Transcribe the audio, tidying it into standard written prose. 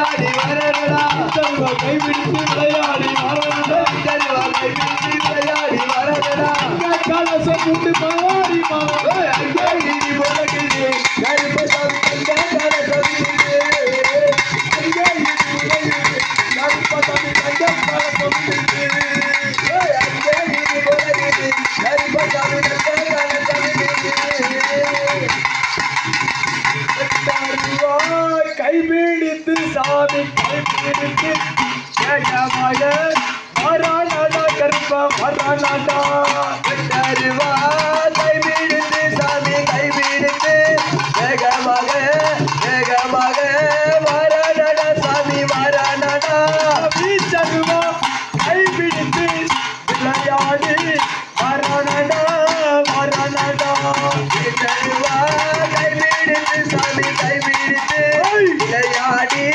விளையாடி வரடா கைவிட்டு விளையாடி வரடா கைவிட்டு விளையாடி வரடா கலசம் உண்டு மாறி மாறி போலகிரி கருப்பசாமி கண்ட கலசம் கருப்பசாமி கண்ட கலசம் போலகிரி கருப்பசாமி கண்ட கலசம் கைபிடித்து சாமி கைபிடித்து ஜெயமய மரணா கருப்ப மரணா கைவிடுத்து சாமி கைவிடுத்து வேகமாக வேகமாக மரணடா சாமி மரணடா வீச்சருவா கைபிடித்து விளையாடி மரணடா மரணடா கைவிடுத்து சாமி கைவிடுத்து விளையாடி